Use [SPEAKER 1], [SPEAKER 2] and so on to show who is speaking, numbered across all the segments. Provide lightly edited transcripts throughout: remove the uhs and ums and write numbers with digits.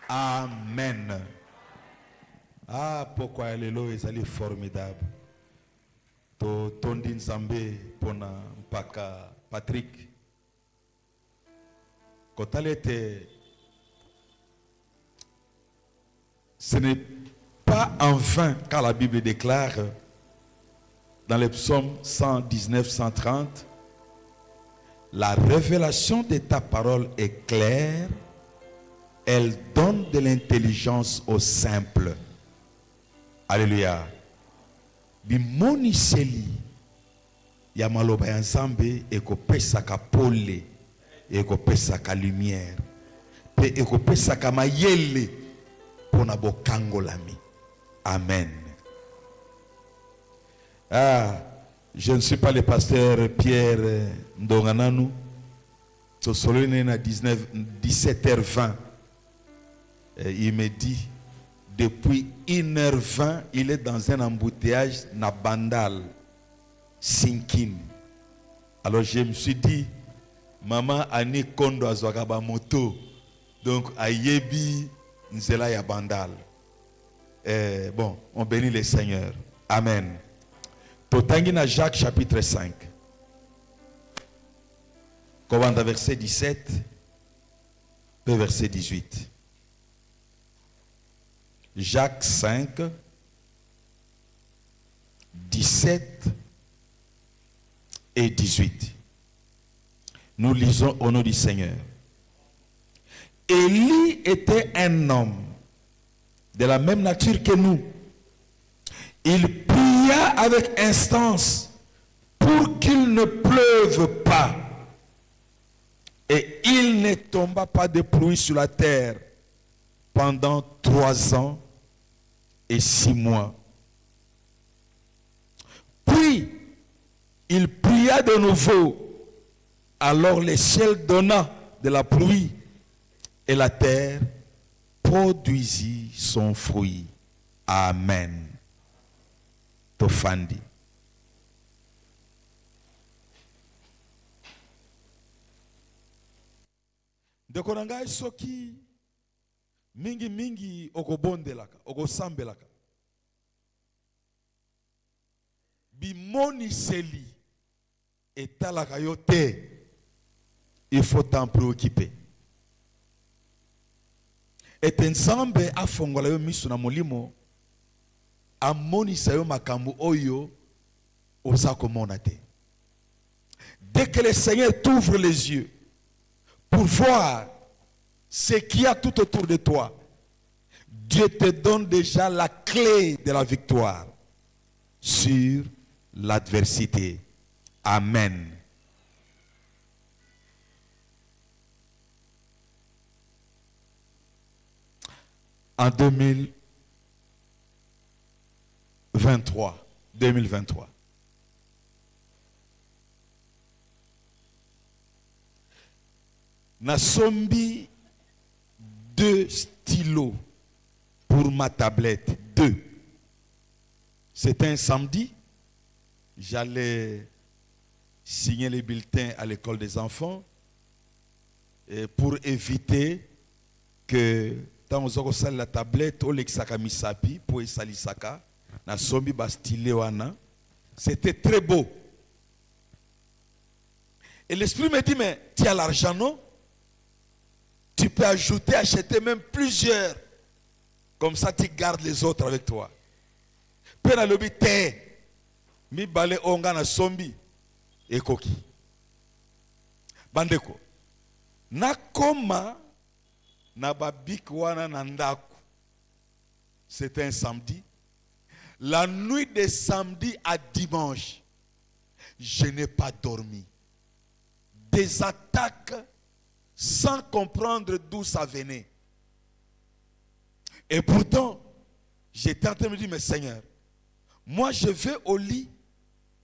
[SPEAKER 1] Amen. Ah, pourquoi elle est là, elle est formidable. Tondi Nzambe pona mpaka Patrick. Quand elle était, ce n'est pas en vain car la Bible déclare dans les psaumes 119-130, la révélation de ta parole est claire, elle donne de l'intelligence aux simples. Alléluia. Bimoniseli ya maloba ya Nzambe ekopesaka pole, ekopesaka lumière, pe ekopesaka mayele pona bokangolami. Amen. Ah, je ne suis pas le pasteur Pierre Ndongananu. Sosolone à 17h20. Il me dit, depuis 1h20, il est dans un embouteillage na Bandal, Sinkin. Alors je me suis dit, maman Annie Kondo Azwakaba moto, donc Ayebi Nzela ya Bandal. Bon, on bénit le Seigneur. Amen. Totangina Jacques chapitre 5. Commande verset 17 et verset 18. Jacques 5, 17 et 18. Nous lisons au nom du Seigneur. Élie était un homme de la même nature que nous. Il pria avec instance pour qu'il ne pleuve pas. Et il ne tomba pas de pluie sur la terre pendant 3 ans et 6 mois. Puis, il pria de nouveau. Alors le ciel donna de la pluie et la terre produisit son fruit. Amen. Tofandi. Dekonanga soki mingi okobondelaka, okosambelaka. Bimoniseli etalaka yo te. Il faut t'en préoccuper. Et Nzambe afongola yo miso na molimo amonisa yo makambo oyo oza komona te. Dès que le Seigneur t'ouvre les yeux pour voir ce qu'il y a tout autour de toi, Dieu te donne déjà la clé de la victoire sur l'adversité. Amen. En 2023, Nasombi 2 stylos pour ma tablette. 2. C'était un samedi. J'allais signer les bulletins à l'école des enfants pour éviter que dans la tablette, au lexaka misapi pour esalisaka na sombi bastile wana. C'était très beau. Et l'esprit me dit, mais tu as l'argent, non? Tu peux ajouter, acheter même plusieurs. Comme ça, tu gardes les autres avec toi. Pena lobi te. Mi bale onga na sombi. Et koki. Bandeko. Nakoma na babik wana na ndaku. C'était un samedi. La nuit de samedi à dimanche, je n'ai pas dormi. Des attaques sans comprendre d'où ça venait. Et pourtant, j'étais en train de me dire, mais Seigneur, moi je vais au lit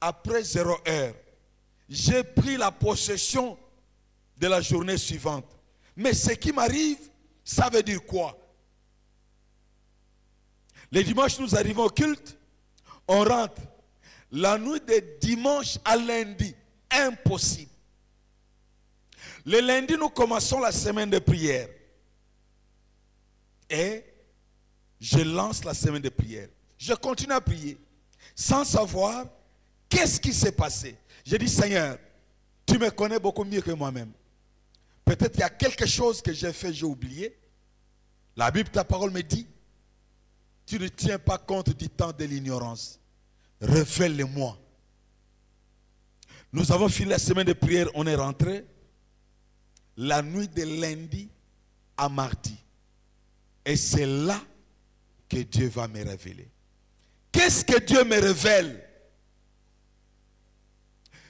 [SPEAKER 1] après 0 heure. J'ai pris la possession de la journée suivante. Mais ce qui m'arrive, ça veut dire quoi? Les dimanches, nous arrivons au culte, on rentre. La nuit de dimanche à lundi, impossible. Le lundi, nous commençons la semaine de prière. Et je lance la semaine de prière. Je continue à prier sans savoir qu'est-ce qui s'est passé. J'ai dit, Seigneur, tu me connais beaucoup mieux que moi-même. Peut-être qu'il y a quelque chose que j'ai fait, j'ai oublié. La Bible, ta parole me dit, tu ne tiens pas compte du temps de l'ignorance. Révèle-le-moi. Nous avons fini la semaine de prière, on est rentré. La nuit de lundi à mardi. Et c'est là que Dieu va me révéler. Qu'est-ce que Dieu me révèle?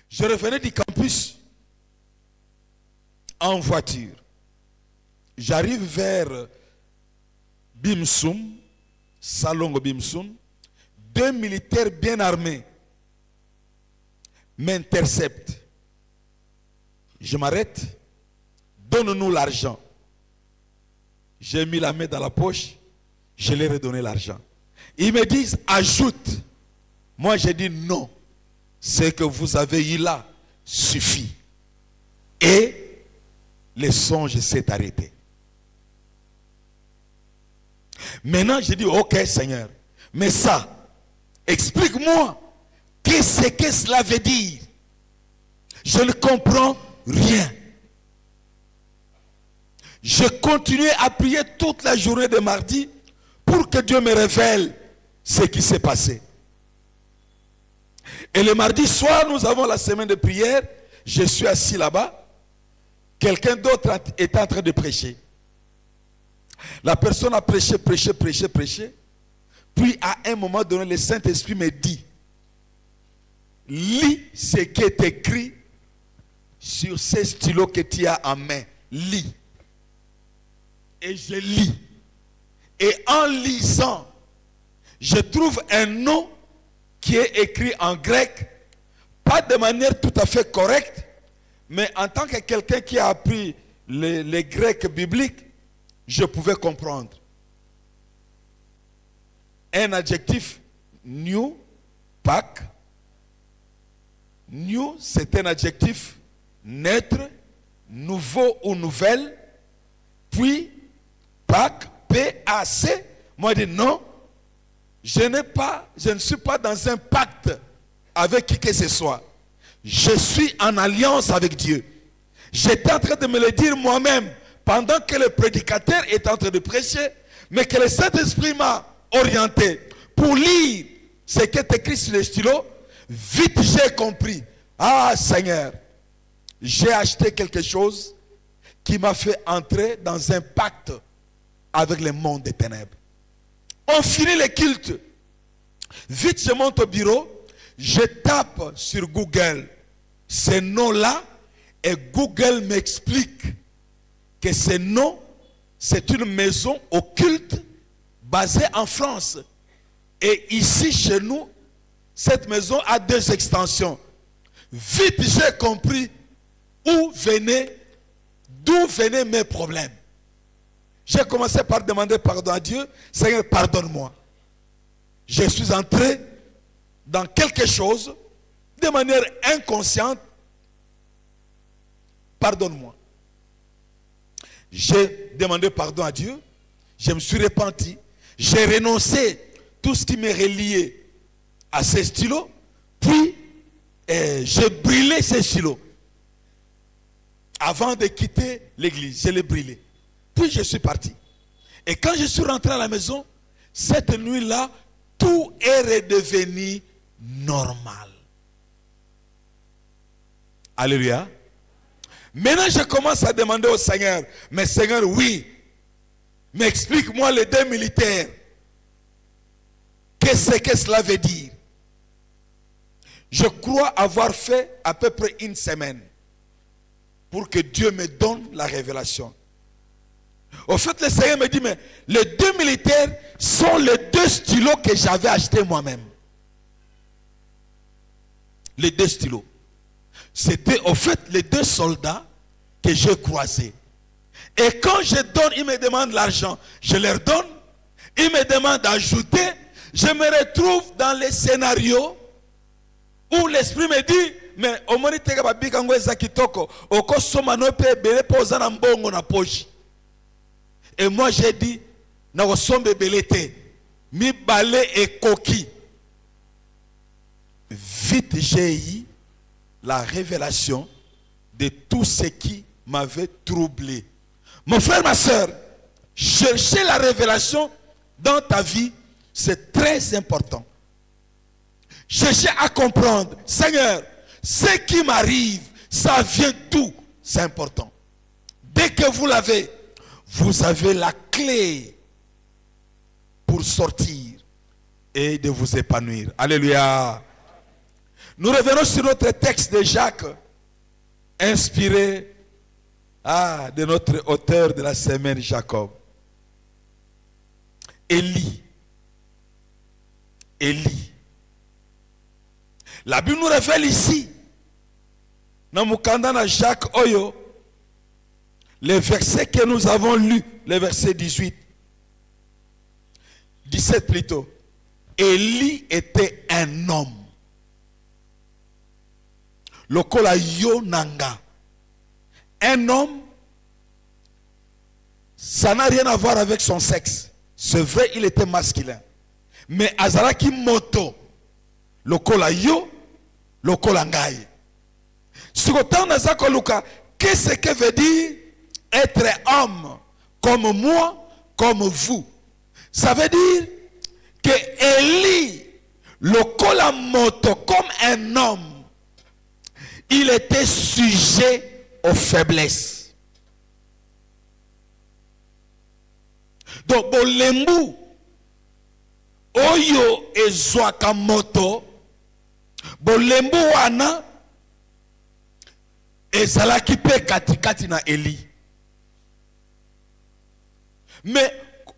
[SPEAKER 1] Je revenais du campus en voiture. J'arrive vers Bimsoum, Salongo Bimsoum. 2 militaires bien armés m'interceptent. Je m'arrête. Donne-nous l'argent. J'ai mis la main dans la poche. Je leur ai donné l'argent. Ils me disent, ajoute. Moi, j'ai dit non. Ce que vous avez eu là suffit. Et le songe s'est arrêté. Maintenant, j'ai dit, ok Seigneur, mais ça, explique-moi, qu'est-ce que cela veut dire? Je ne comprends rien. Je continuais à prier toute la journée de mardi pour que Dieu me révèle ce qui s'est passé. Et le mardi soir, nous avons la semaine de prière. Je suis assis là-bas. Quelqu'un d'autre est en train de prêcher. La personne a prêché. Puis à un moment donné, le Saint-Esprit me dit, lis ce qui est écrit sur ces stylos que tu as en main. Lis. Et je lis. Et en lisant, je trouve un nom qui est écrit en grec, pas de manière tout à fait correcte, mais en tant que quelqu'un qui a appris les grecs bibliques, je pouvais comprendre. Un adjectif, new, Pâques. New, c'est un adjectif neutre, nouveau ou nouvelle. Puis, Pâques, P-A-C. Moi, je dis non, je ne suis pas dans un pacte avec qui que ce soit. Je suis en alliance avec Dieu. J'étais en train de me le dire moi-même pendant que le prédicateur est en train de prêcher, mais que le Saint-Esprit m'a orienté pour lire ce qui est écrit sur les stylos. Vite j'ai compris. Ah Seigneur, j'ai acheté quelque chose qui m'a fait entrer dans un pacte avec le monde des ténèbres. On finit le culte. Vite je monte au bureau, je tape sur Google ce nom-là et Google m'explique que ce nom, c'est une maison occulte basée en France. Et ici chez nous, cette maison a 2 extensions. Vite j'ai compris d'où venaient mes problèmes. J'ai commencé par demander pardon à Dieu. Seigneur, pardonne-moi. Je suis entré dans quelque chose de manière inconsciente. Pardonne-moi. J'ai demandé pardon à Dieu. Je me suis repenti. J'ai renoncé tout ce qui me reliait à ces stylos. Puis, j'ai brûlé ces stylos. Avant de quitter l'église, je l'ai brûlé. Puis je suis parti. Et quand je suis rentré à la maison, cette nuit-là, tout est redevenu normal. Alléluia. Maintenant, je commence à demander au Seigneur, mais Seigneur, oui, mais explique-moi les 2 militaires. Qu'est-ce que cela veut dire? Je crois avoir fait à peu près 1 semaine pour que Dieu me donne la révélation. Au fait, le Seigneur me dit, mais les 2 militaires sont les 2 stylos que j'avais achetés moi-même. Les 2 stylos. C'était au fait les 2 soldats que j'ai croisés. Et quand je donne, ils me demandent l'argent. Je leur donne. Ils me demandent d'ajouter. Je me retrouve dans les scénarios où l'esprit me dit, mais au moins tu vas bien quand tu kitoko, oko soma no pe bele poza na mbongo na poche. Et moi j'ai dit, na kosombe belete mi balé et coquille. Vite j'ai eu la révélation de tout ce qui m'avait troublé. Mon frère, ma soeur, chercher la révélation dans ta vie, c'est très important. Chercher à comprendre, Seigneur, ce qui m'arrive, ça vient d'où? C'est important. Dès que vous l'avez, vous avez la clé pour sortir et de vous épanouir. Alléluia. Nous revenons sur notre texte de Jacques, inspiré de notre auteur de la semaine, Jacob. Élie. La Bible nous révèle ici, dans Mukandana Jacques Oyo, les versets que nous avons lus, les versets 17 plutôt. Élie était un homme. Lokola Yonanga. Un homme, ça n'a rien à voir avec son sexe. C'est vrai, il était masculin. Mais Azaraki moto, lokola yo, lokola ngai. Sukotan nazako luka, qu'est-ce que veut dire être homme comme moi, comme vous? Ça veut dire que Élie, lokola moto, comme un homme, il était sujet aux faiblesses. Donc, bolembu, oyo ezwaka moto, bolembu wana, ezalaki pe katikati na Élie. Mais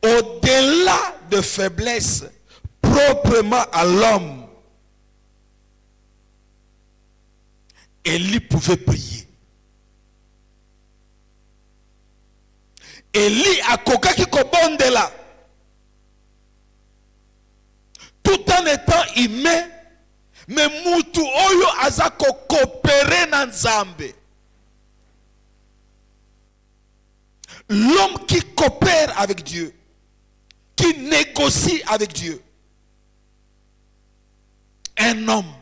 [SPEAKER 1] au-delà de faiblesse proprement à l'homme, Élie pouvait prier. Élie a kokaki kobondela. Tout en étant humain, mais mutu oyo azako coopérer na Nzambe. L'homme qui coopère avec Dieu, qui négocie avec Dieu. Un homme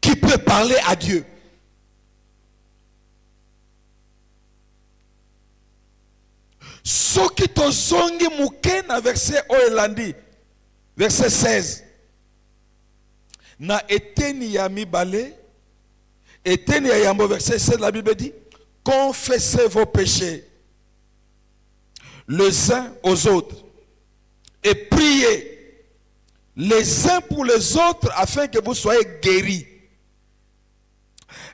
[SPEAKER 1] qui peut parler à Dieu. Soki tozongi muke na verset Oyelandi, verset 16. Na eteni ya mibale, eteni ya yambo, verset 16, la Bible dit, confessez vos péchés les uns aux autres et priez les uns pour les autres afin que vous soyez guéris.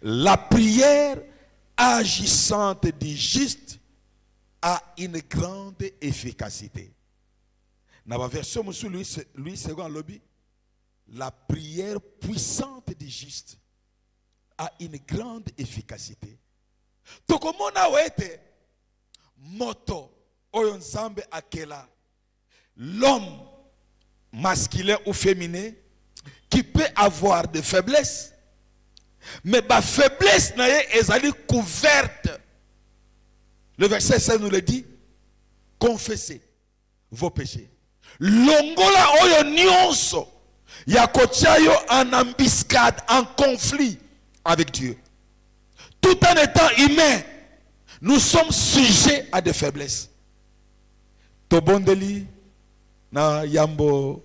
[SPEAKER 1] La prière agissante du juste a une grande efficacité. Dans la version Louis second lobby, la prière puissante du juste a une grande efficacité. Tokomona wete moto oyo Nzambe akela, l'homme masculin ou féminin qui peut avoir des faiblesses, mais la faiblesse est couverte. Le verset 16 nous le dit, confessez vos péchés. Longola oyo nyonso ya kotiayo en embuscade, en conflit avec Dieu. Tout en étant humain, nous sommes sujets à des faiblesses. Tobondeli na yambo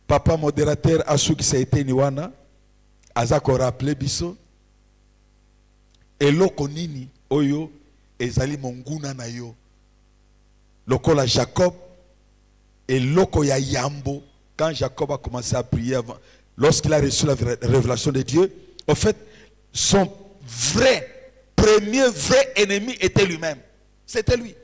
[SPEAKER 1] papa modérateur Asuki Saite Niwana azako rappelé biso eloko nini oyo ezali monguna na yo lokola Jacob eloko ya yambo. Quand Jacob a commencé à prier avant, lorsqu'il a reçu la révélation de Dieu, en fait son premier vrai ennemi était lui-même. C'était lui.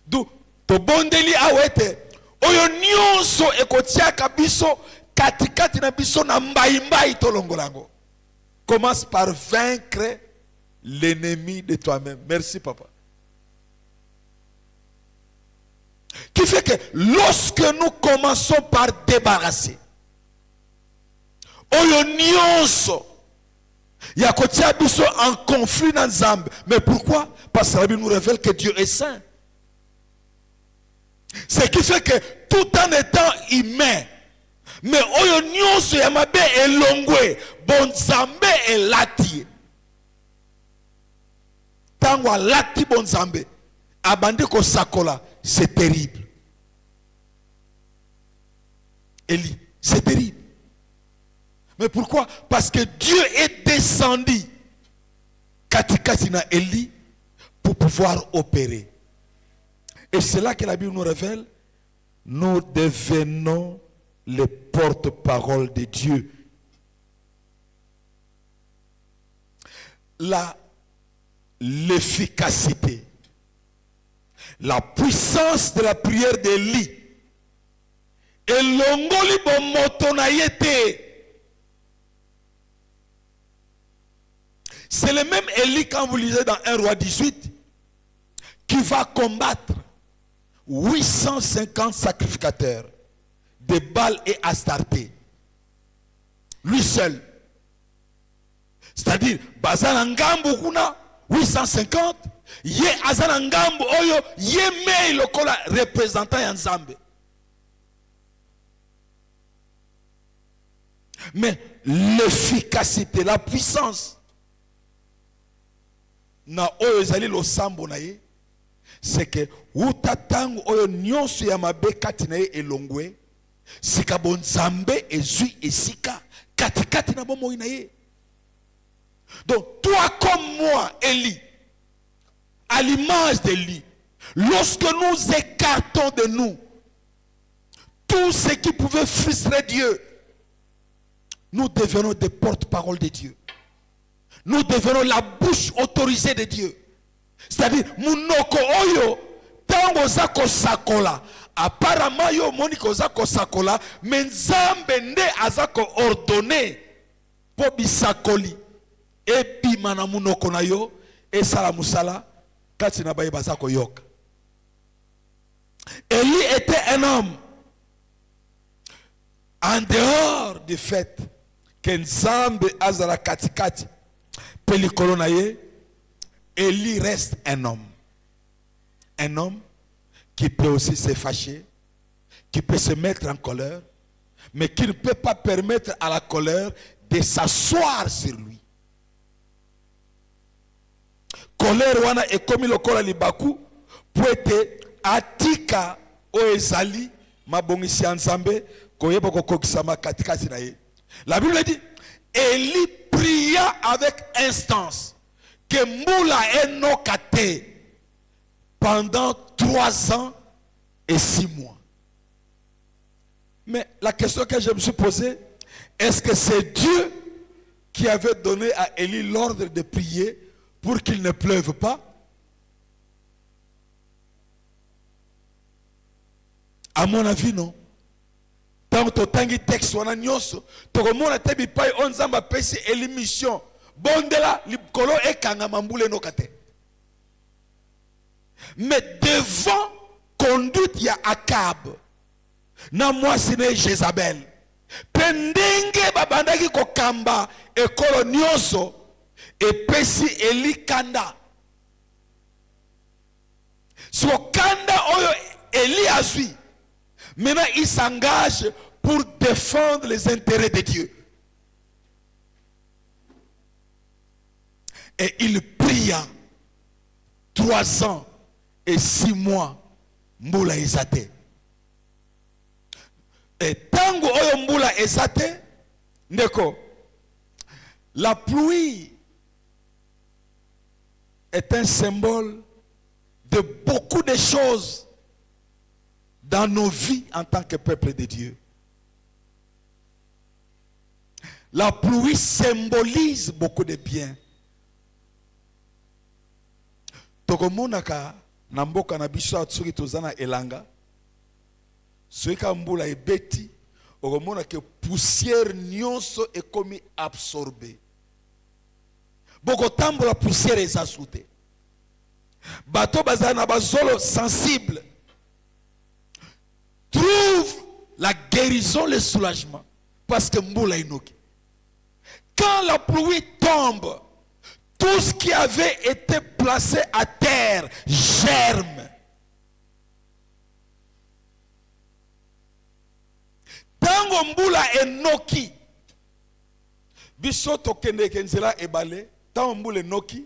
[SPEAKER 1] D'où tobondeli awete oyo nyonso ekotiaka biso katikati na biso na mbaimbai tolongolango. Commence par vaincre l'ennemi de toi-même. Merci papa. Qui fait que lorsque nous commençons par débarrasser oyo nyonso ya kotia biso en conflit dans Nzambe. Mais pourquoi? Parce que la Bible nous révèle que Dieu est saint. Ce qui fait que tout en étant humain, mais oyo nyonso ya mabe elongwe, bonzambe elati. Tango alati bonzambe, abandi ko sakola, c'est terrible. Élie, c'est terrible. Mais pourquoi? Parce que Dieu est descendu katikati na Élie pour pouvoir opérer. Et c'est là que la Bible nous révèle, nous devenons les porte-parole de Dieu. L'efficacité, la puissance de la prière d'Élie, et l'ongoli bon motonaïete. C'est le même Élie, quand vous lisez dans 1 roi 18, qui va combattre 850 sacrificateurs de Baal et Astarté. Lui seul. C'est-à-dire, Bazanangambo kuna 850, ye Azanangambo oyo, ye mei lokola représentant Yanzambe. Mais l'efficacité, la puissance, na oyo ezali losambo na ye, c'est que utatango oyo nyonso ya mabe kati na ye elongwe, sika bonzambe ezui esika kati na bomoi na ye. Donc toi comme moi, Élie, à l'image d'Élie, lorsque nous écartons de nous tout ce qui pouvait frustrer Dieu, nous devenons des porte-parole de Dieu. Nous devenons la bouche autorisée de Dieu. C'est-à-dire, munoko oyo, tango zako sakola, apparemment yo moniko zako sakola, mais nzambe nde azako ordonné po bisakoli, epi mana munoko na yo, et sala musala, kati na baye bazako yoka. Élie était un homme, en dehors du fait que nzambe azala katikati, pelikolo na ye, Élie reste un homme. Un homme qui peut aussi se fâcher, qui peut se mettre en colère, mais qui ne peut pas permettre à la colère de s'asseoir sur lui. Colère wana ekomi lokola libaku pour être atika o ezali mabongisi ya Nzambe koyeba kokokisama katikati na ye. La Bible dit, Élie pria avec instance que Moula est nokate pendant 3 ans et 6 mois. Mais la question que je me suis posée, est-ce que c'est Dieu qui avait donné à Élie l'ordre de prier pour qu'il ne pleuve pas? À mon avis, non. Tant que tu texte wana nyonso, tokomona te bipai onzamba pesi Élie mission. Bondela likolo ekanga mambule nokate. Mais devant conduite ya Akab, na mwasine Jezabel, pendenge babandaki kokamba ekolo nyonso, epesi Élie kanda. So kanda oyo Élie azui, maintenant il s'engage pour défendre les intérêts de Dieu. Et il pria 3 ans et 6 mois mbula ezate. Et tango oyo mbula ezate, ndeko, la pluie est un symbole de beaucoup de choses dans nos vies en tant que peuple de Dieu. La pluie symbolise beaucoup de biens. Tokomonaka na mboka na biso atsuki tozana elanga. Soika mbula ebeti, okomona que poussière nyonso ekomi absorbée. Boko tambola poussière ezasute. Bato bazana bazolo sensible trouve la guérison, le soulagement, parce que mbula inoki. Quand la pluie tombe, tout ce qui avait été placé à terre germe. Tango mbula enoki. Biso tokende kenzela ebale. Tango mbula enoki.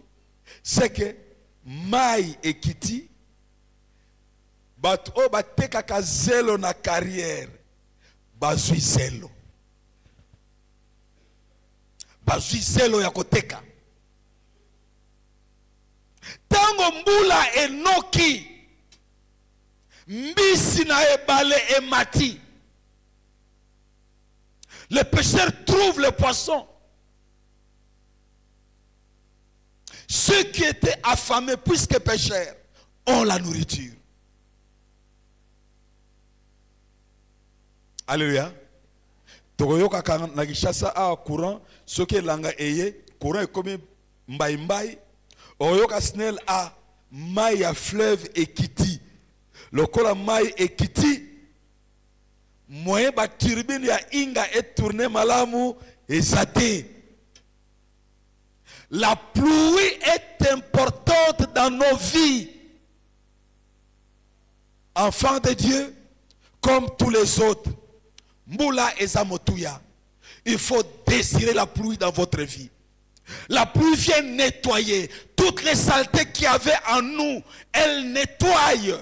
[SPEAKER 1] C'est que mai ekiti. Bat o bateka ka zelo na carrière. Bazui zelo. Bazui zelo ya koteka. Tango mbula enoki. Mbisi na ebale emati. Les pêcheurs trouvent les poissons. Ceux qui étaient affamés, puisque pêcheurs, ont la nourriture. Alléluia. Togoyoka na gishasa a courant, ce qui est langa eye, courant est comme mbai mbai. Oyoka snel a mai à fleuve et kiti. Le kola mai et kiti. Moyen ba turbine ya inga est tourné malamu et zate. La pluie est importante dans nos vies. Enfants de Dieu, comme tous les autres. Mbula ezamotuya. Il faut désirer la pluie dans votre vie. La pluie vient nettoyer toutes les saletés qu'il y avait en nous. Elle nettoie.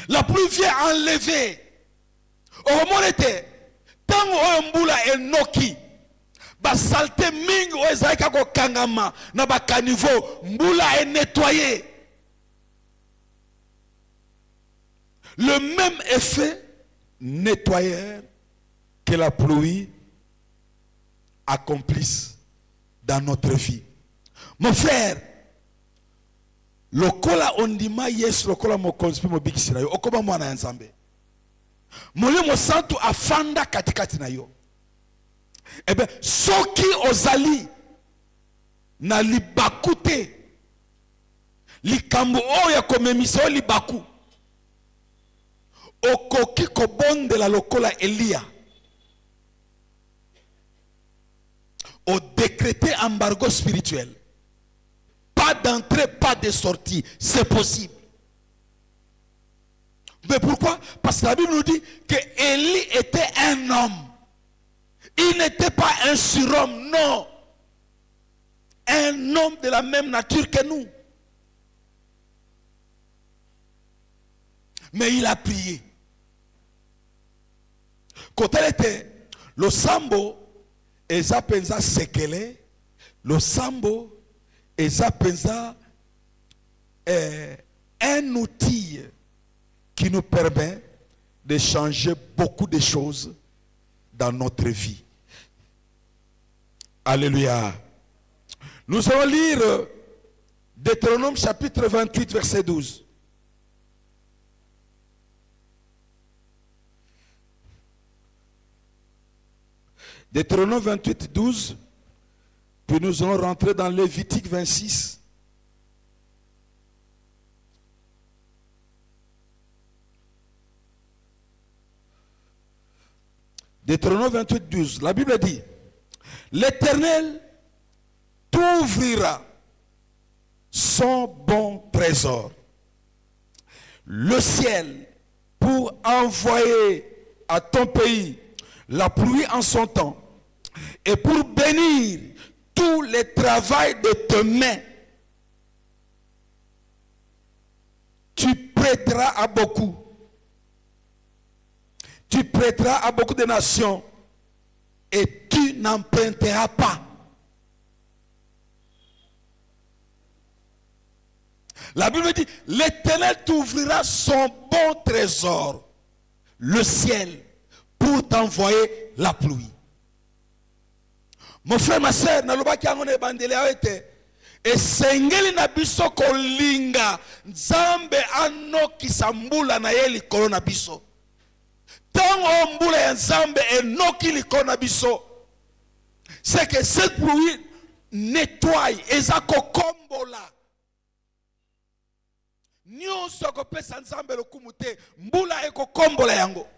[SPEAKER 1] La pluie vient enlever. Au moment était, tant que mbula enoki, ba saleté mingi oezaika ko kangama na ba caniveau, mbula est nettoyé. Le même effet nettoyeur que la pluie accomplisse dans notre vie. Mon frère, lokola ondima yes lokola mo conspi mo bikisira yo okoba mwana ya Nzambe. Molimo santu afanda katikati na yo. Ebe soki ozali na libaku te. Likambo oya komemisa libaku. Okoki kobonde la lokola Elia. O décréter embargo spirituel. Pas d'entrée, pas de sortie. C'est possible. Mais pourquoi? Parce que la Bible nous dit que Élie était un homme. Il n'était pas un surhomme, non. Un homme de la même nature que nous. Mais il a prié. Quand elle était, le sambo, eza penza sekele, le sambo, eza penza un outil qui nous permet de changer beaucoup de choses dans notre vie. Alléluia. Nous allons lire Deutéronome chapitre 28, verset 12. Deutéronome 28, 12. Puis nous allons rentrer dans Lévitique 26. Deutéronome 28, 12. La Bible dit, l'Éternel t'ouvrira son bon trésor, le ciel, pour envoyer à ton pays la pluie en son temps, et pour bénir tout le travail de tes mains. Tu prêteras à beaucoup. Tu prêteras à beaucoup de nations et tu n'emprunteras pas. La Bible dit, l'Éternel t'ouvrira son bon trésor, le ciel, pour t'envoyer la pluie. Mon frère, ma soeur, nalobaki yango na ebandeli ayo ete esengeli na biso kolinga Nzambe anokisa mbula na ye likolo na biso. Tango mbula ya Nzambe enoki likolo na biso, c'est que cette pluie nettoie eza kokombola. Nyonso kopesa Nzambe lokumu te, mbula ekokombola yango.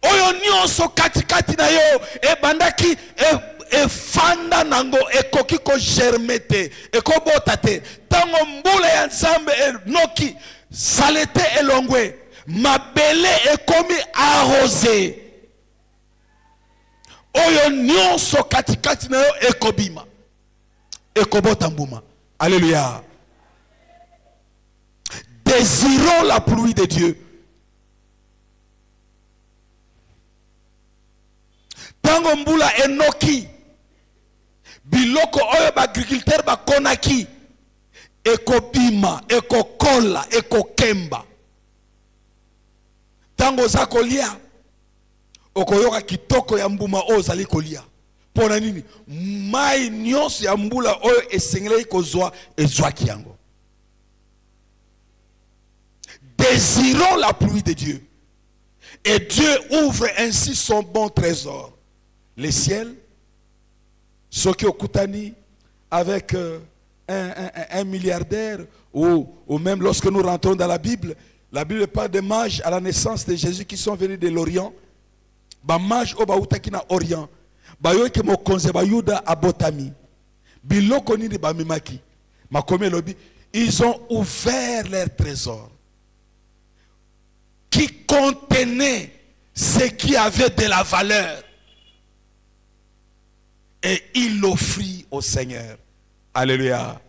[SPEAKER 1] Oyo nyonso katikati na yo ebandaki efanda nango ekoki ko germete ekobota te. Tango mbula ya Nzambe enoki salete elongwe,
[SPEAKER 2] mabele ekomi arrosé. Oyo nyonso katikati na yo ekobima. Ekobota mbuma. Alléluia. Désirons la pluie de Dieu. Tango mbula enoki. Biloko oyo ba agriculteur ba konaki. Ekobima, ekokola, ekokemba. Tango za kolia. Okoyoka kitoko ya mbuma ozali kolia. Pona nini? Mai nyonso ya mbula oyo esengeli kozwa ezwaki yango. Désirons la pluie de Dieu. Et Dieu ouvre ainsi son bon trésor. Les ciels, ceux qui okutani avec un milliardaire, ou même lorsque nous rentrons dans la Bible parle des mages à la naissance de Jésus qui sont venus de l'Orient. Ba mage o ba utaki na Orient. Ba yo ke mokonze ba Yuda abotami. Biloko nini ba mimaki. Makomi lobi, ils ont ouvert leur trésor qui contenait ce qui avait de la valeur. Et il l'offrit au Seigneur. Alléluia.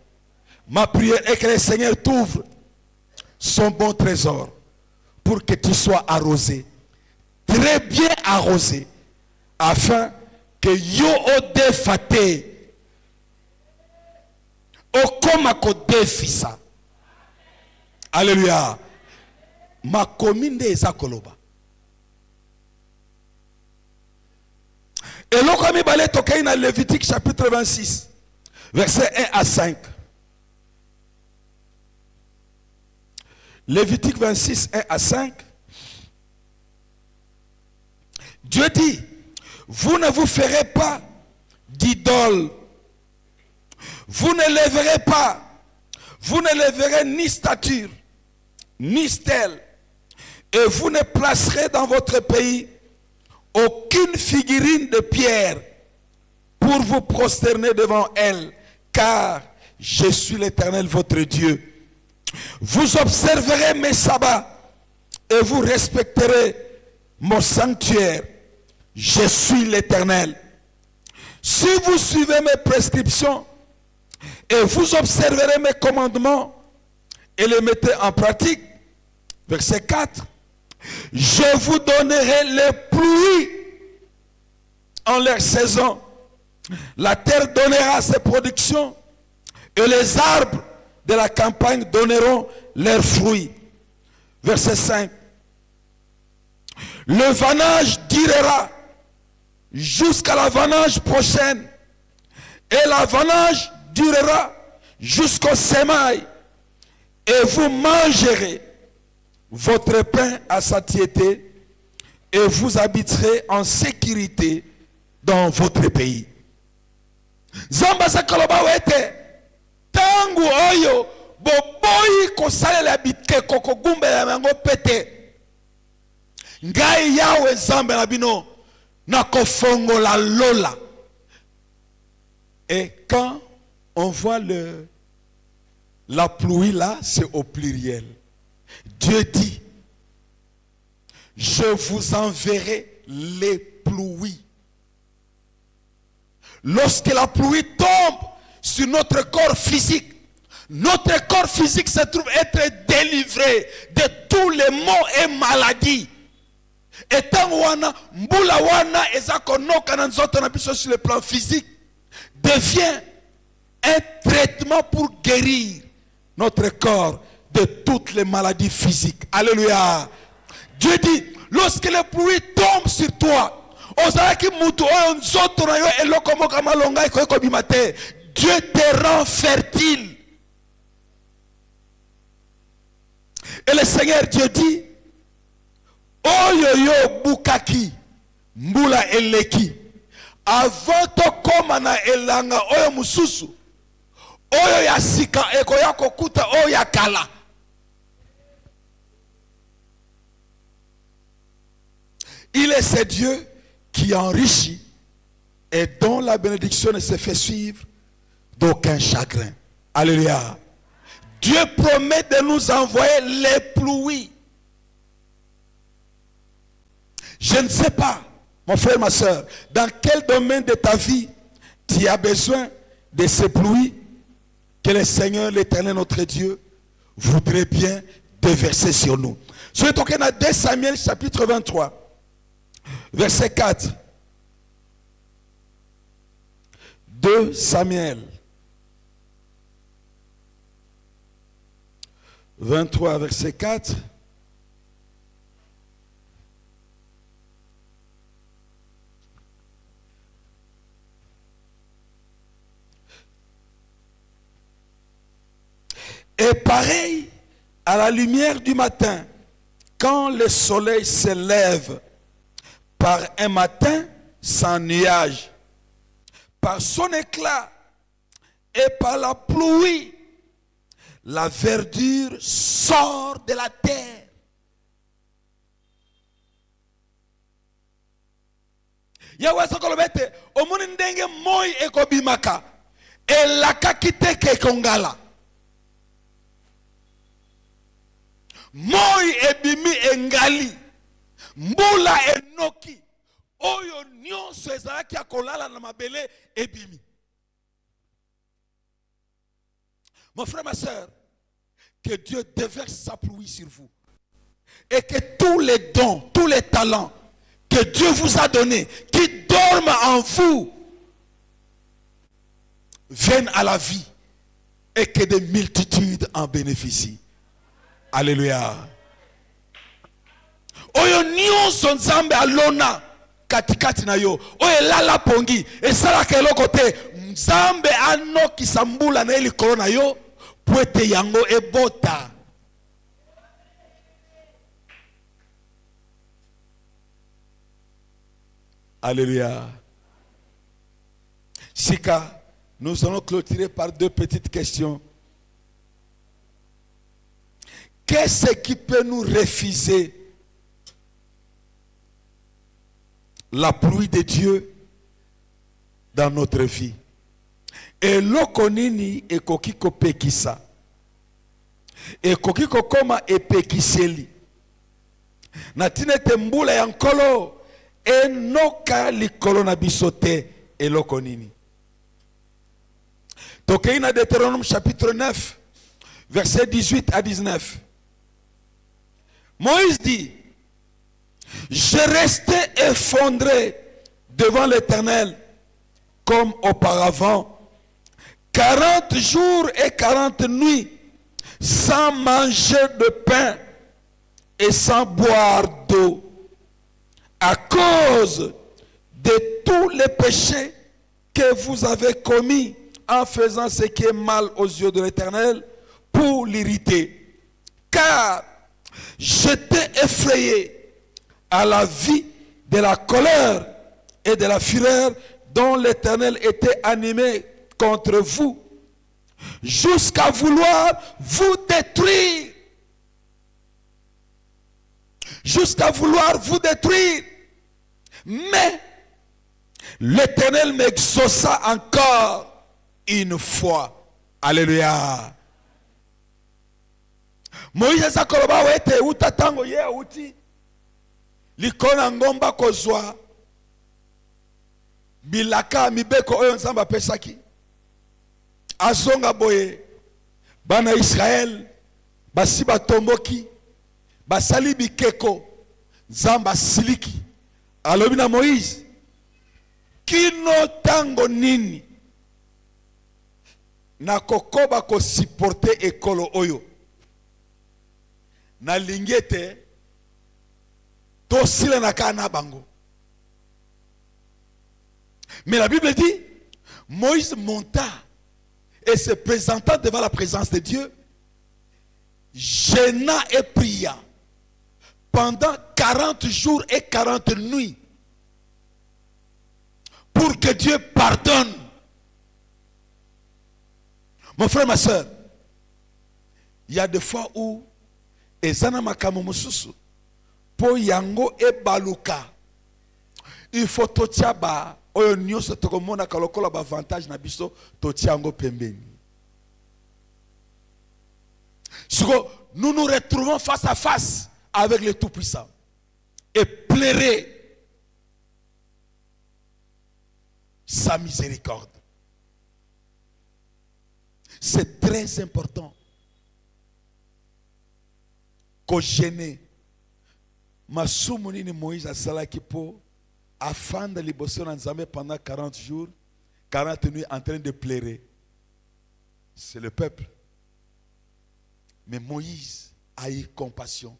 [SPEAKER 2] Ma prière est que le Seigneur t'ouvre son bon trésor pour que tu sois arrosé. Très bien arrosé. Afin que yo ode fate. Okoma ko defisa. Alléluia. Ma commune eza koloba. Et l'okomi balé tokei na Lévitique chapitre 26, verset 1 à 5. Lévitique 26, 1 à 5. Dieu dit, vous ne vous ferez pas d'idole. Vous ne lèverez pas. Vous ne lèverez ni stature, ni stèle. Et vous ne placerez dans votre pays aucune figurine de pierre pour vous prosterner devant elle, car je suis l'Éternel votre Dieu. Vous observerez mes sabbats et vous respecterez mon sanctuaire. Je suis l'Éternel. Si vous suivez mes prescriptions et vous observerez mes commandements et les mettez en pratique, verset 4, je vous donnerai les pluies en leur saison. La terre donnera ses productions et les arbres de la campagne donneront leurs fruits. Verset 5. Le vanage durera jusqu'à la vanage prochaine et la vanage durera jusqu'au semail et vous mangerez votre pain à satiété et vous habiterez en sécurité dans votre pays. Zamba sakaloba wete tangu oyo boboyi kosalela bitke kokogumba ya mango pete ngai yawe Zamba na bino na kofongo la lola. Et quand on voit la pluie là, c'est au pluriel. Dieu dit, je vous enverrai les pluies. Lorsque la pluie tombe sur notre corps physique se trouve être délivré de tous les maux et maladies. Et tant wana mbula wana ezakonoka na nzoto na biso sur le plan physique devient un traitement pour guérir notre corps de toutes les maladies physiques. Alléluia. Dieu dit, lorsque les pluies tombent sur toi, Dieu te rend fertile. Et le Seigneur Dieu dit, oyoyo bukaki, mbula eleki, avant to komana elanga oyo mususu, oyo ya sika eko ya kokuta oyo ya kala. Il est ce Dieu qui enrichit et dont la bénédiction ne se fait suivre d'aucun chagrin. Alléluia. Dieu promet de nous envoyer les pluies. Je ne sais pas, mon frère, ma soeur, dans quel domaine de ta vie tu as besoin de ces pluies que le Seigneur, l'Éternel, notre Dieu, voudrait bien déverser sur nous. Je vais toquer dans 2 Samuel chapitre 23, verset 4. 2 Samuel 23, verset 4. Et pareil à la lumière du matin, quand le soleil se lève par un matin sans nuage, par son éclat et par la pluie, la verdure sort de la terre. Yawasa kolobete omuni ndenge moi ekobimaka elaka kiteke kongala. Moi ebimi engali mbula enoki oyo nyonso ezalaki akolala na mabele ebimi. Mon frère, ma soeur, que Dieu déverse sa pluie sur vous et que tous les dons, tous les talents que Dieu vous a donnés, qui dorment en vous, viennent à la vie et que des multitudes en bénéficient. Alléluia. Oyo nyonso nzambe alona katikati na yo oyo elala pongi esalaka eloko te nzambe anokisa mbula na likolo na yo po ete yango ebota. Alléluia. Sika, nous allons clôturer par 2 petites questions. Qu'est-ce qui peut nous refuser la pluie de Dieu dans notre vie? Et lokonini ekoki kopekisa. Ekoki kokoma epekiseli. Natine tembula ya nkolo enoka likolo na bisote elokonini. Tokei na Deutéronome chapitre 9 verset 18 à 19. Moïse dit: je restais effondré devant l'Éternel comme auparavant, 40 jours et 40 nuits, sans manger de pain et sans boire d'eau, à cause de tous les péchés que vous avez commis en faisant ce qui est mal aux yeux de l'Éternel pour l'irriter. Car j'étais effrayé à la vie de la colère et de la fureur dont l'Éternel était animé contre vous, jusqu'à vouloir vous détruire. Jusqu'à vouloir vous détruire. Mais l'Éternel m'exauça encore une fois. Alléluia. Moïse zakoloba wete utatango ye uti likona ngomba kozwa bilaka mibeko oyo nzamba pesaki azonga boye bana Israël basi batomboki basali bikeko nzamba siliki alobi na Moïse kino tango nini na kokoba ko supporter ekolo oyo na lingete to sila na kana bango. Mais la Bible dit Moïse monta et se présenta devant la présence de Dieu, gêna et pria pendant 40 jours et 40 nuits pour que Dieu pardonne. Mon frère, ma soeur, il y a des fois où ezana makamu mususu po yango e baluka il faut totia ba oyo nyonso tokomona kalokola ba avantage na biso totia yango pembeni. Nous nous retrouvons face à face avec le Tout-Puissant et pleurer sa miséricorde. C'est très important qu'au gêné, Masumuni ni Moïse a salaki po afin de liboso na Nzambe pendant 40 jours, 40 nuits en train de pleurer. C'est le peuple. Mais Moïse a eu compassion.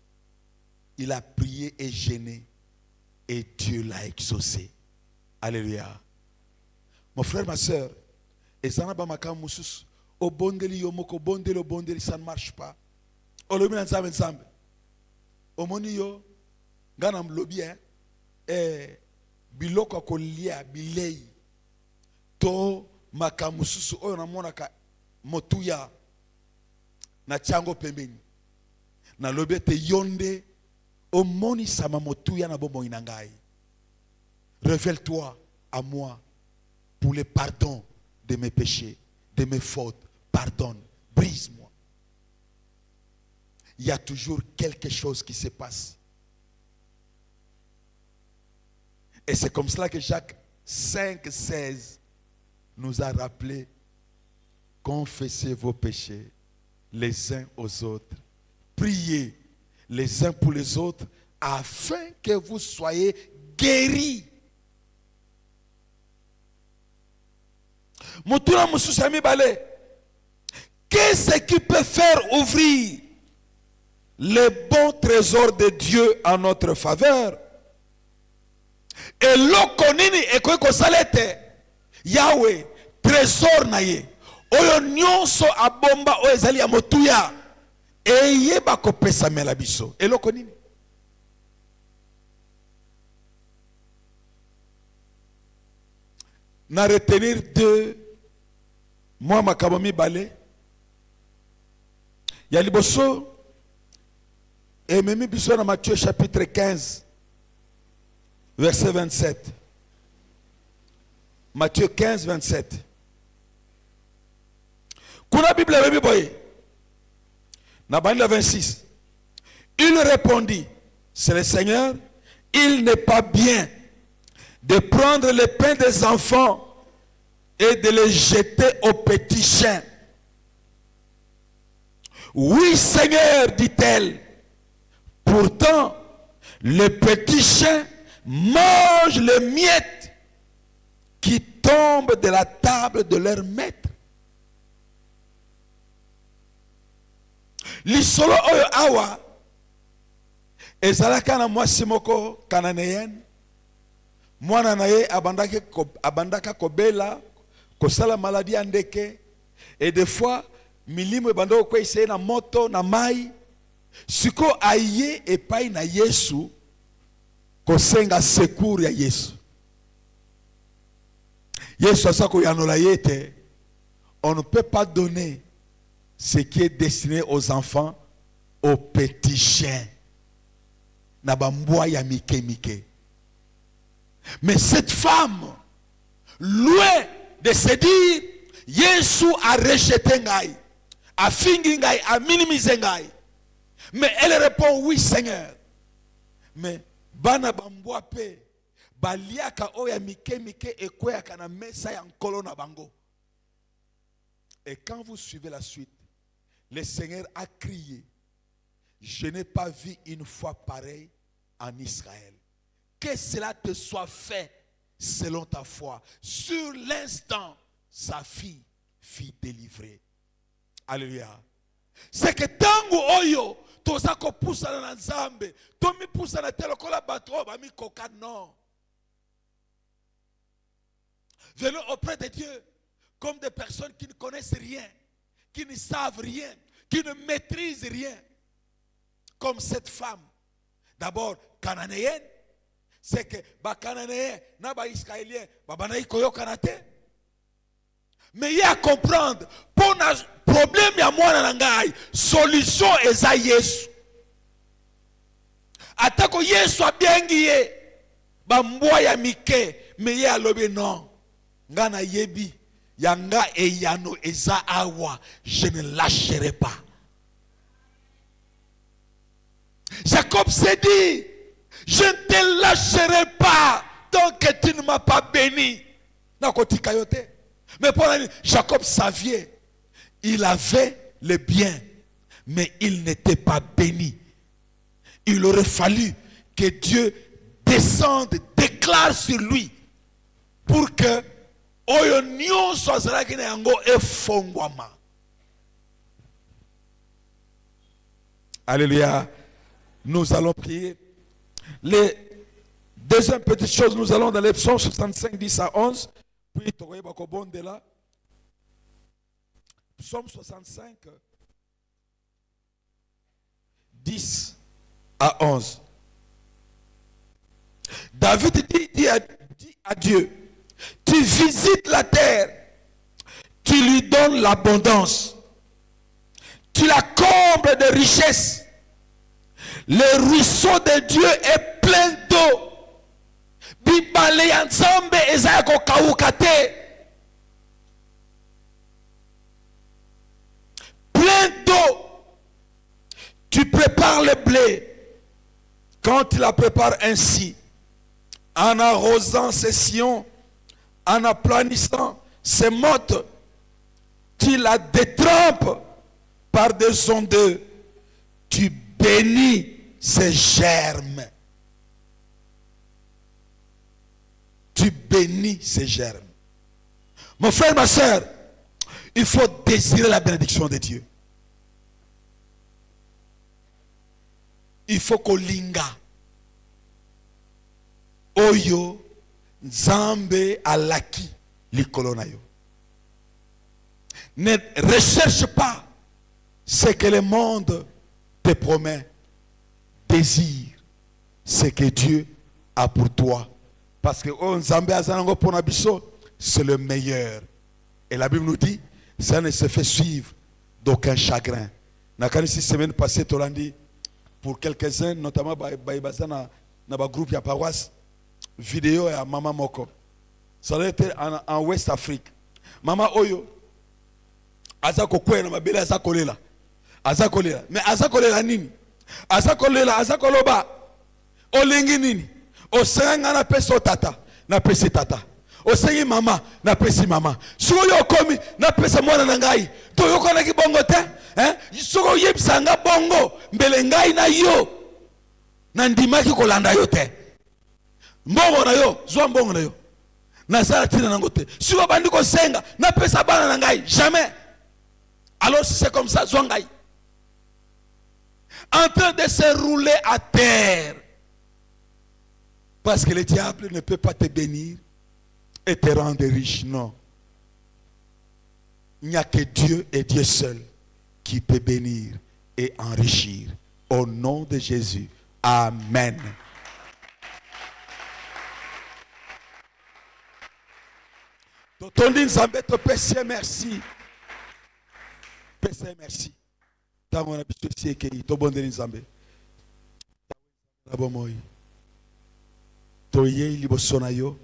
[SPEAKER 2] Il a prié et gêné. Et Dieu l'a exaucé. Alléluia. Mon frère, ma soeur, et ça n'a pas ma cam moussous. Au bondeli yomoko, bondeli, ça ne marche pas. Au lobby ensemble. Au moni yo, ganam lobby, et biloko kolia, bilei. To makamususu, oyo na monaka motuya. Na chango pembeni. Na lobby te yonde. Omoni sama motuya na bomo inangai. Révèle-toi à moi pour le pardon de mes péchés, de mes fautes. Pardonne, brise-moi. Il y a toujours quelque chose qui se passe. Et c'est comme cela que Jacques 5,16 nous a rappelé: confessez vos péchés les uns aux autres. Priez les uns pour les autres afin que vous soyez guéris. Moutouna Moussoussami Balé, qu'est-ce qui peut faire ouvrir les bons trésors de Dieu en notre faveur? Et l'okonini ekoiko salete Yahweh trésor naye oyo nyonso abomba oyo ezali ya motuya eyeba kopesa mela biso elokonini. Na retenir deux moi makabomi balé ya liboso et memi biso na Matthieu chapitre 15 verset 27. Matthieu 15 27. Kuna Bible memi boye na bande 26. Il répondit: c'est le Seigneur, il n'est pas bien de prendre le pain des enfants et de les jeter aux petits chiens. Oui, Seigneur, dit-elle. Pourtant, les petits chiens mangent les miettes qui tombent de la table de leur maître. Lisolo oyo awa ezalaka na mwasi moko Cananéenne. Mwana na ye abandaka kobela kosala maladie andeke, et des fois milimo ebandoko kwa iseye na moto na mai. Siko aye epai na Yesu kosenga secours ya Yesu. Yesu asako yanola yete. On ne peut pas donner ce qui est destiné aux enfants aux petits chiens. Na bambwa ya mike mike. Mais cette femme, loin de se dire Yesu a rejeté ngai, a fingi ngai, a minimisé ngai, mais elle répond: oui Seigneur. Mais bana bambwa pe baliaka oya mike mike ekweyaka na mesa ya nkolo na bango. Et quand vous suivez la suite, le Seigneur a crié: je n'ai pas vu une fois pareil en Israël. Que cela te soit fait selon ta foi. Sur l'instant, sa fille fut délivrée. Alléluia. C'est que tangu oyo tozako poussa na Nzambe, tomi poussa na telo kola bato ba mi koka non. Venons auprès de Dieu comme des personnes qui ne connaissent rien, qui ne savent rien, qui ne maîtrisent rien. Comme cette femme, d'abord cananéenne. C'est que les Cananéens, les Israéliens, les Koyokanate. Mais il y a à comprendre, pour le problème, il y a moi, solution est à Yesu. Atako Yesu a bien guié, bamboa ya mike, mais il y a l'obé non. Ngana yebi, yanga e yano eza awa, je ne lâcherai pas. Jacob s'est dit: je ne te lâcherai pas tant que tu ne m'as pas béni. Mais pour Jacob savait, il avait le bien, mais il n'était pas béni. Il aurait fallu que Dieu descende, déclare sur lui, pour que oyo nyonso azalaki na yango efongwama. Alléluia. Nous allons prier. Les deuxième petite chose, nous allons dans les psaumes 65, 10 à 11. Puis, psaume 65, 10 à 11. David dit à Dieu, tu visites la terre, tu lui donnes l'abondance, tu la combles de richesses. Le ruisseau de Dieu est plein d'eau. Bibale ya Nzambe ezako kaukate. Plein d'eau. Tu prépares le blé. Quand tu la prépares ainsi, en arrosant ses sillons, en aplanissant ses mottes, tu la détrempes par des ondeux. Tu bénis ses germes. Tu bénis ses germes. Mon frère, ma soeur, il faut désirer la bénédiction de Dieu. Il faut kolinga. Oyo Nzambe alaki likolo na yo. Ne recherche pas ce que le monde te promet. Désire ce que Dieu a pour toi. Parce que Nzambe azanango pona biso, c'est le meilleur. Et la Bible nous dit, ça ne se fait suivre d'aucun chagrin. Nakani si semaine passée, Tolandi, pour quelques-uns, notamment dans le groupe de paroisse, vidéo à Maman Moko. Ça a été en West Afrique. Maman Oyo, Azako Kwe, Mabele Azakolela. Azakolela. Mais Azakolela nini? Azakolela, Azakoloba. Olengi nini? Osenga na pesi tata, na pesi tata. Osengi mama, na pesi mama. Suko yo komi, na pesi mwana na ngai. To yo kona ki bongo te? Suko yebisanga bongo, mbele ngai na yo. Na ndimaki kolanda yo te. Mbongo na yo, zwa mbongo na yo. Na sala tina nango te. Suko bandi ko senga, na pesa bana na ngai, jamais. Alors si c'est comme ça, zwa ngai. En train de se rouler à terre. Parce que le diable ne peut pas te bénir et te rendre riche. Non. Il n'y a que Dieu et Dieu seul qui peut bénir et enrichir. Au nom de Jésus. Amen. Tondine Zambé, te péché, merci. Péché, merci. T'as mon habitude, c'est que tu bon de Zambé. T'as bon moi. Toye liboso na yo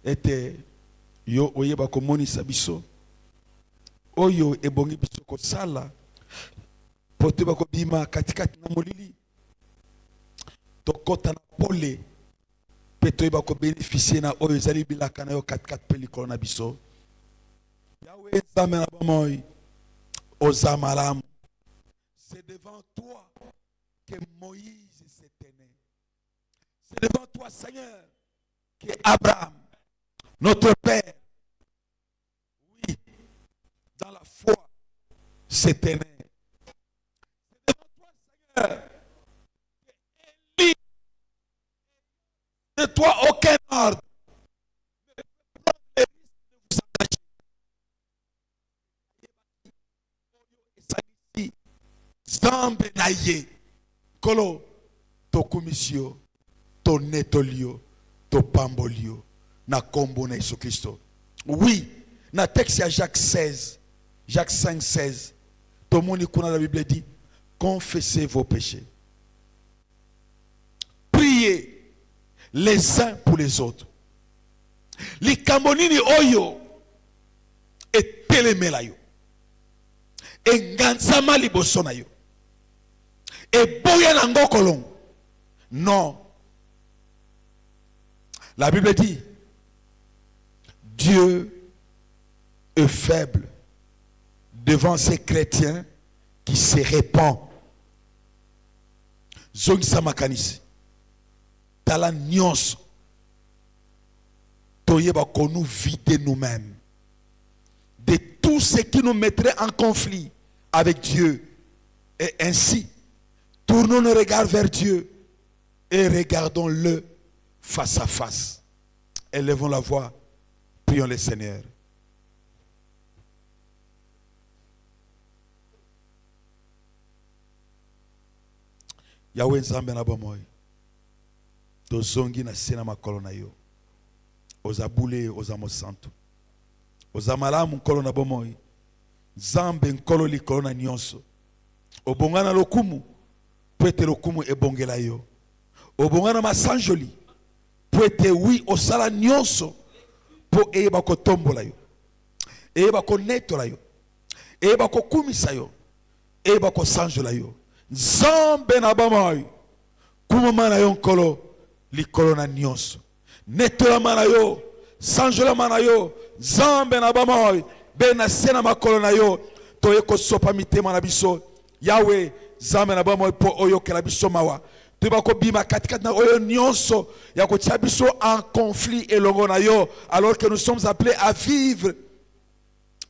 [SPEAKER 2] ete yo oyeba komonisa biso oyo ebongi biso kosala pote bako bima katikati na molili tokota na pole pe toyeba ko bénéficier na oyo ezali bilaka na yo katikati pe likolo na biso Yahweh Nzambe na bomoi ozamalamu. C'est devant toi que Moïse s'est né. C'est devant toi, Seigneur, que Abraham, notre Père, oui, dans la foi, s'est né. C'est devant toi, Seigneur, que Élie, de toi aucun ordre, ne peut prendre le risque de vous engager. Zambe naye, kolo, tokumisio. To netolio, to pambolio, na kombo na Yesu Christo. Oui, na texte ya Jacques 16, Jacques 5, 16. Tout le monde qui la Bible dit, confessez vos péchés. Priez les uns pour les autres. Les kambonini oyo et telemela yo. Et ngansama liboso na yo. Et boya nango kolong. Non. La Bible dit, Dieu est faible devant ces chrétiens qui se répandent. Zongisa makanisi. Tala nyonso. Toyeba qu'on nous vide nous-mêmes de tout ce qui nous mettrait en conflit avec Dieu. Et ainsi, tournons nos regards vers Dieu et regardons-le face à face. Élevons la voix, prions le Seigneur. Yahweh nzambe na bomoi. Tozongi na sena makolo na yo. Ozabule ozamo santo. Ozamalamu nkolo na bomoi. Zambe nkolo likolo na nyonso. Obongana lokumu. Pwete lokumu ebongela yo. Obongana masanjoli. Pwete wi osala nyonso. Po eba ko tombola yo. Eba ko netola yo. Eba ko kumisa yo. Eba ko sanjola yo. Zambe na bomoi. Kumama na yo nkolo likolo na nyonso. Netola mana yo. Sanjola mana yo. Zambe na bomoi. Bena sena makolo na yo. Toye ko sopa mitema na biso. Yahweh, zambe na bomoi po oyo kela biso mawa. Tuba ko bima katikati na oyo nyonso. Ya ko tia biso en conflit elongo na yo. Alors que nous sommes appelés à vivre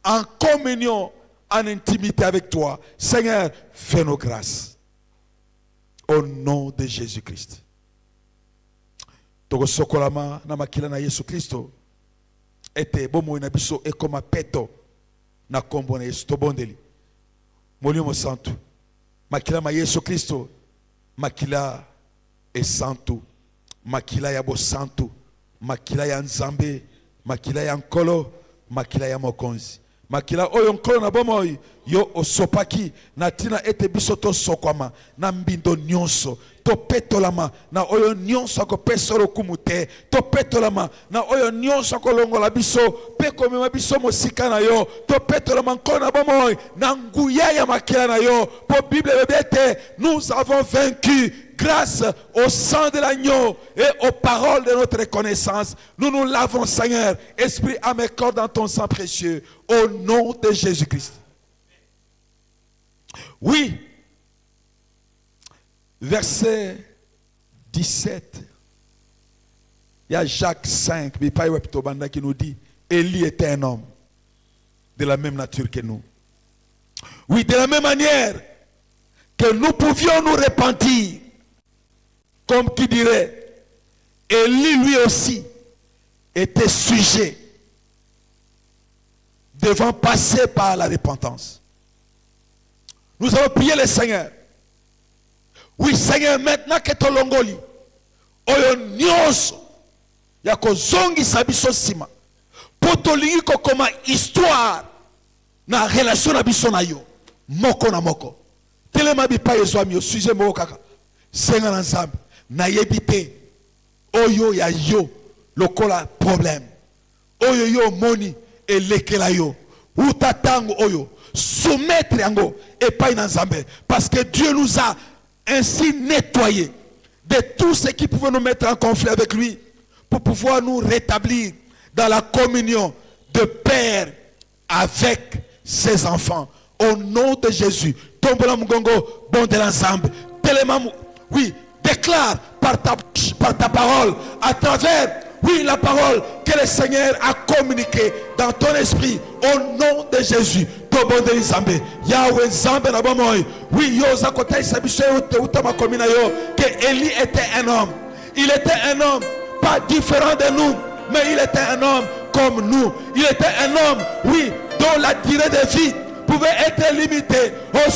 [SPEAKER 2] en communion, en intimité avec toi. Seigneur, fais nos grâces. Au nom de Jésus-Christ. Togo sokolama na makila na Yesu Kristo. Ete bomo na biso e koma peto na kombo na Yesu tobondeli. Molimo santo. Makila ma Yesu Kristo. Makila e santo. Makila ya bo santo. Makila ya nzambe. Makila ya nkolo. Makila ya mokonzi. Makila oyo nkolo na bomoi yo osopaki na tina ete biso to sokwama na mbindo nyonso to petolama na oyo nyonso ako pesoro kumute to petolama na oyo nyonso ako longola biso pe komema biso mosika na yo to petolama nkolo na bomoi na nguya ya makila na yo po Bible bebete nous avons vaincu grâce au sang de l'agneau et aux paroles de notre reconnaissance. Nous nous lavons, Seigneur. Esprit, âme et corps dans ton sang précieux. Au nom de Jésus-Christ. Oui. Verset 17. Il y a Jacques 5, qui nous dit, Élie était un homme de la même nature que nous. Oui, de la même manière que nous pouvions nous repentir. Comme qui dirait, Élie lui aussi était sujet devant passer par la repentance. Nous avons prié le Seigneur. Oui, Seigneur, maintenant que tu longoli, oyo nyonso ya kozongi sabiso sima, potolingi ko koma histoire na relation na biso na yo, moko na moko. Telema bi pa yezo ami, sujet moko kaka. Seigneur na nzambe. Na yebite oyo ya yo lokola problème oyo yo moni elekela yo utatango oyo soumettre yango epai na Nzambe parce que Dieu nous a ainsi nettoyés de tout ce qui pouvait nous mettre en conflit avec lui pour pouvoir nous rétablir dans la communion de père avec ses enfants au nom de Jésus. Tombola mugongo bon de l'ensemble tellement oui. Déclare par ta parole, à travers, oui, la parole que le Seigneur a communiquée dans ton esprit, au nom de Jésus. Yahweh Zambe na bomoy. Oui, yo zakota isabiso utama komina yo que Élie était un homme. Il était un homme pas différent de nous, mais il était un homme comme nous. Il était un homme, oui, dont la durée de vie pouvait être limitée au